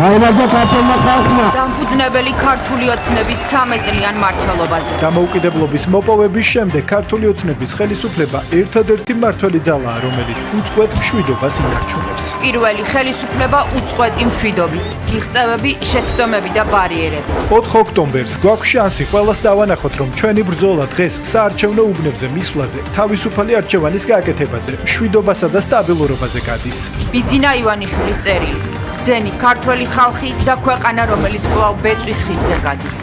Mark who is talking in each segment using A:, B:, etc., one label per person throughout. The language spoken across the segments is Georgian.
A: გაიმარჯვა ქართულმა ხალხმა.
B: დამფუძნებელი ქართული ოცნების 13 წლიან მმართველობაზე.
C: დამოუკიდებლობის მოპოვების შემდეგ ქართული ოცნების ხელისუფლება ერთადერთი მმართველი ძალაა, რომელიც უწყვეტ მშვიდობას ინარჩუნებს.
B: პირველი ხელისუფლება უწყვეტი მშვიდობით, მიღწევები, შეცდომები და ბარიერები.
C: 4 ოქტომბერს გვაქვს შანსი ყველას დავანახოთ, რომ ჩვენი ბრძოლა დღეს საარჩევნო უბნებზე მისვლაზე, თავისუფალი არჩევანის გაკეთებაზე, მშვიდობასა და სტაბილურობაზე გადის.
B: ბიძინა ივანიშვილის წერილი. ბრძენი ქართველი ხალხი და ქვეყანა, რომელიც კვლავ ბეწვის ხიდზე გადის.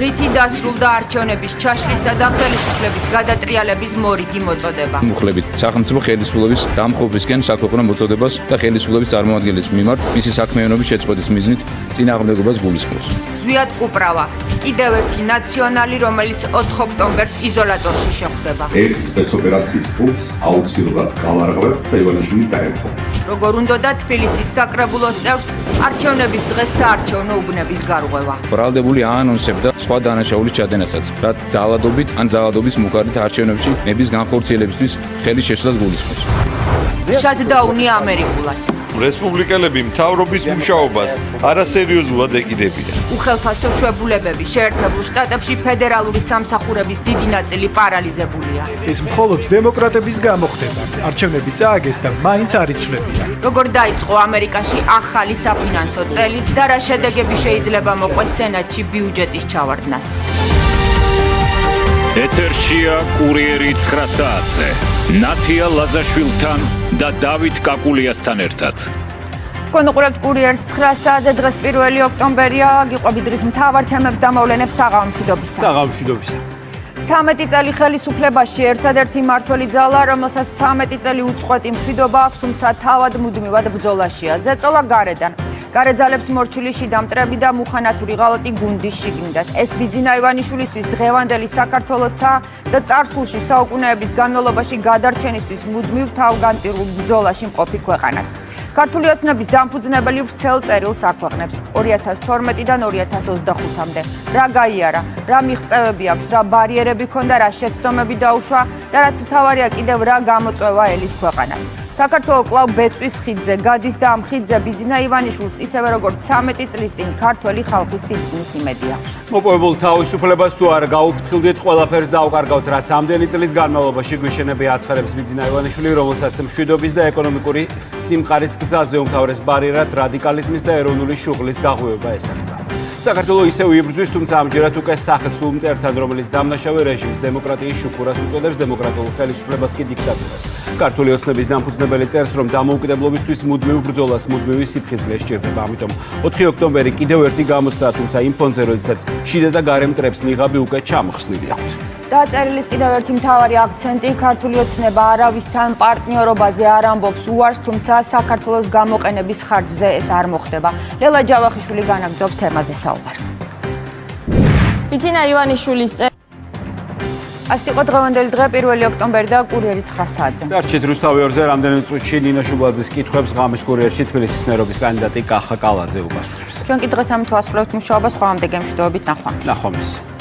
B: რითი დასრულდა არჩევნების ჩაშლისა და ხელისუფლების გადატრიალების მორიგი მოწოდება.
D: მუხლებით სახელმწიფო ხელისუფლების დამხობისკენ საქვეყნო მოწოდებას და ხელისუფლების წარმოადგენლის მიმართ მისი საქმიანობის შეწყვეტის მიზნით წინააღმდეგობას გულისხმობს.
B: ზვიად კუპრავა, კიდევ ერთი ნაციონალი, რომელიც 4 ოქტომბერს იზოლატორში შეხვდება.
E: ერთ სპეცოპერაციის პუნქტს აუცილებლად გავარღვევ და ივანიშვილი დაემხო.
B: როგორ უნდოდა თბილისის საკრებულოს წევრს არჩევნების დღეს საარჩევნო უბნების გარღვევა.
D: ბრალდებული აანონსებდა სხვა დანაშაულის ჩადენასაც, რაც ძალადობით ან ძალადობის მუხარით არჩევნებში ნების განხორციელებისთვის ხელის შეშლას გულისხმობს.
B: შატდაუნი ამერიკულად.
F: რესპუბლიკელები მთავრობის მუშაობას არასერიოზულად ეკიდებიან.
B: უხელთასო შვებულებები შეერთებულ შტატებში ფედერალური სამსახურების დიდი ნაწილი პარალიზებულია.
C: ეს მხოლოდ დემოკრატების გამო ხდება. არჩევნები წააგეს და მაინც არ იცვლებიან.
B: როგორ დაიწყო ამერიკაში ახალი საფინანსო წელი და რა შედეგები შეიძლება მოყვეს სენატში ბიუჯეტის ჩავარდნას.
G: ეთერშია კურიერი 9 საათზე. ნათია ლაზაშვილთან და დავით კაკულიასთან ერთად.
B: კონკურენტ კურიერს 9 საათზე დღეს 1 ოქტომბერია, გიყვებით დღის მთავარ თემებს და მოვლენებს საღამომშვიდობისა. 13 წელი ხელისუფლებაში ერთადერთი მმართველი ძალა, რომელსაც 13 წელი უწყვეტი მშვიდობა აქვს, თუმცა თავად მუდმივად ბრძოლაშია. ზეწოლა გარედან. გარეძალებს მორჩილი შიდა მტრები და მუხანათური ღალატი გუნდის შიგნიდან. ეს ბიძინა ივანიშვილისთვის დღევანდელი საქართველოცა და წარსულში საუკუნეების განმავლობაში გადარჩენისთვის მუდმივ თავგანწირულ ბრძოლაში მყოფი ქვეყანაც. ქართული ოცნების დამფუძნებელი ვრცელ წერილს აქვეყნებს 2012-დან 2025-მდე. რა გაიარა, რა მიღწევები აქვს, რა ბარიერები ჰქონდა, რა შეცდომები დაუშვა და რაც მთავარია კიდევ რა გამოწვევა ელის ქვეყანას. საქართველოს კვლავ ბეწვის ხიდზე გადის და ამ ხიდზე ბიძინა ივანიშვილს ისევე როგორც 13 წლის წინ ქართველი ხალხის სიბრძნის იმედი აქვს.
H: მოპოვებულ თავისუფლებას თუ არ გაუფრთხილდით, ყველაფერს დაუკარგავთ, რაც ამდენი წლის განმავლობაში გვიშენები აცხადებს ბიძინა ივანიშვილი, რომელსაც მშვიდობის და ეკონომიკური სიმყარის გზაზე უმთავრეს ბარიერად რადიკალიზმის და ეროვნული შუღლის გაღვივება ესახება. საქართველოს ისევ იბრძვის, თუმცა ამჯერად უკვე სახეცვლილ მტერთან, რომელიც დამნაშავე რეჟიმის დემოკრატიის შუქურას უწოდებს დემოკრატიულ ხელისუფლებას კი დიქტატურას. ქართული ოცნების დამფუძნებელი წერს, რომ დამოუკიდებლობისთვის მუდმივ ბრძოლას მუდმივი სიფხიზლე სჭირდება. ამიტომ 4 ოქტომბერი კიდევ ერთი გამოცდა, თუმცა იმ ფონზე, როდესაც შიდა და გარე მტრებს ნიღაბი უკვე ჩამოხსნილი აქვთ.
B: დაწერილის კიდევ ერთი მთავარი აქცენტი, ქართული ოცნება არავისთან პარტნიორობაზე არ ამბობს უარს, თუმცა საქართველოს გამოყენების ხარჯზე ეს არ მოხდება. ლელა ჯავახიშვილი განაგრძობს თემაზე საუბარს.
I: ბიძინა ივანიშვილის
B: ასე იყო დღევანდელი დღე 1 ოქტომბერი და კურიერი 9 საათზე.
H: დარჩით რუსთავი 2-ზე რამდენიმე წუთში ნინა შუბლაძის კითხვებს ღამის კურიერში თბილისის მერობის კანდიდატი კახა კალაძე უპასუხებს.
B: ჩვენ კი დღეს ამით ვასრულებთ მუშაობას, ხვამამდე გემშვიდობებით, ნახვამდის.